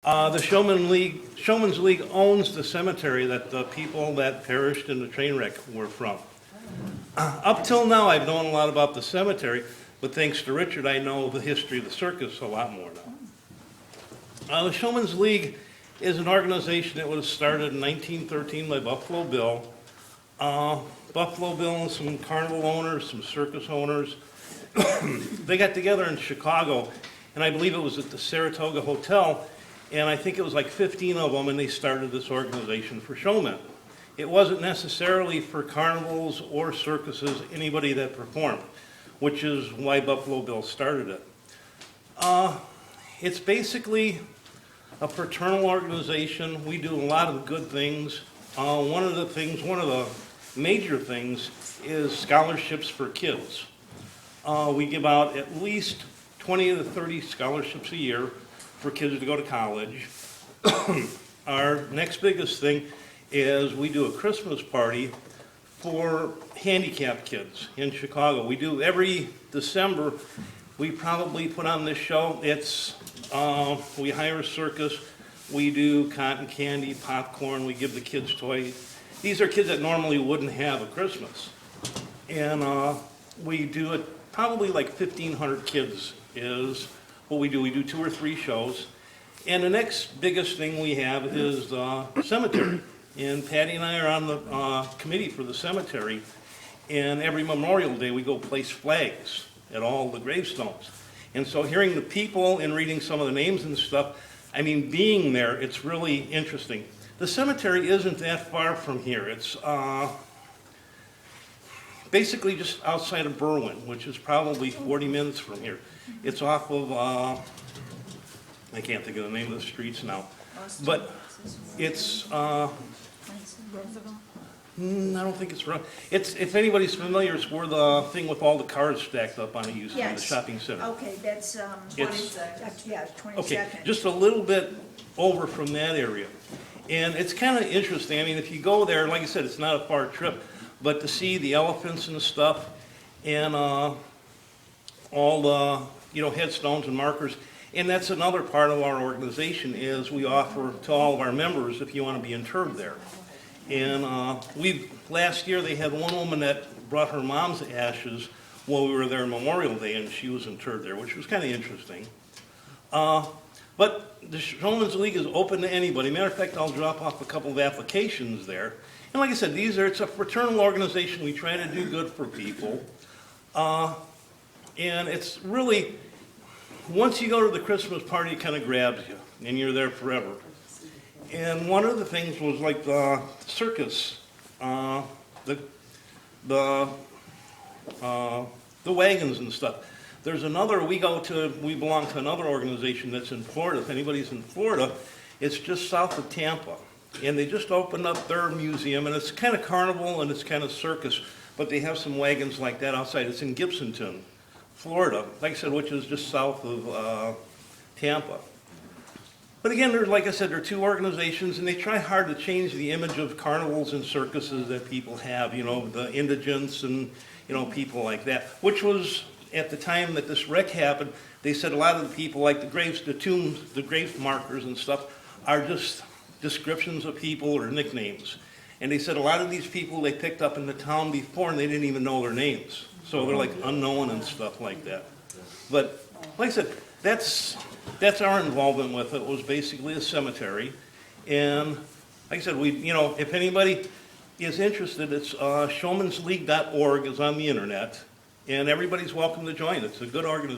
The Showmens League owns the cemetery that the people that perished in the train wreck were from. Up till now, I've known a lot about the cemetery, but thanks to Richard, I know the history of the circus a lot more now. The Showmens League is an organization that was started in 1913 by Buffalo Bill. Buffalo Bill and some carnival owners, some circus owners, they got together in Chicago, and I believe it was at the Saratoga Hotel, and I think it was like 15 of them, and they started this organization for showmen. It wasn't necessarily for carnivals or circuses, anybody that performed, which is why Buffalo Bill started it. It's basically a fraternal organization. We do a lot of good things. One of the major things is scholarships for kids. We give out at least 20 to 30 scholarships a year for kids to go to college. Our next biggest thing is we do a Christmas party for handicapped kids in Chicago. We do every December. We probably put on this show. We hire a circus. We do cotton candy, popcorn. We give the kids toys. These are kids that normally wouldn't have a Christmas. And we do it, probably like 1,500 kids is what we do. We do 2 or 3 shows. And the next biggest thing we have is the cemetery. And Patty and I are on the committee for the cemetery. And every Memorial Day we go place flags at all the gravestones. And so hearing the people and reading some of the names and stuff, I mean, being there, it's really interesting. The cemetery isn't that far from here. It's basically just outside of Berwyn, which is probably 40 minutes from here. It's off of, I can't think of the name of the streets now, but it's, I don't think it's wrong. If anybody's familiar, it's where the thing with all the cars stacked up on it used to be, the Yes. shopping center. Okay, that's, It's- yeah, Okay, 22nd. just a little bit over from that area. And it's kind of interesting. I mean, if you go there, like I said, it's not a far trip, but to see the elephants and stuff and all the, headstones and markers. And that's another part of our organization is we offer to all of our members if you want to be interred there. And last year they had one woman that brought her mom's ashes while we were there on Memorial Day, and she was interred there, which was kind of interesting. But the Showmen's League is open to anybody. Matter of fact, I'll drop off a couple of applications there. And like I said, it's a fraternal organization. We try to do good for people. And it's really, once you go to the Christmas party, it kind of grabs you, and you're there forever. And one of the things was like the circus, the wagons and stuff. There's another, we belong to another organization that's in Florida. If anybody's in Florida, it's just south of Tampa. And they just opened up their museum, and it's kind of carnival and it's kind of circus, but they have some wagons like that outside. It's in Gibsonton, Florida, like I said, which is just south of Tampa. But again, like I said, there are 2 organizations, and they try hard to change the image of carnivals and circuses that people have, the indigents and, people like that, which was, at the time that this wreck happened, they said a lot of the people, like the tombs, the grave markers and stuff, are just descriptions of people or nicknames. And they said a lot of these people they picked up in the town before, and they didn't even know their names. So they're like unknown and stuff like that. But like I said, that's our involvement with it, was basically a cemetery. And like I said, if anybody is interested, it's showmensleague.org is on the internet, and everybody's welcome to join. It's a good organization.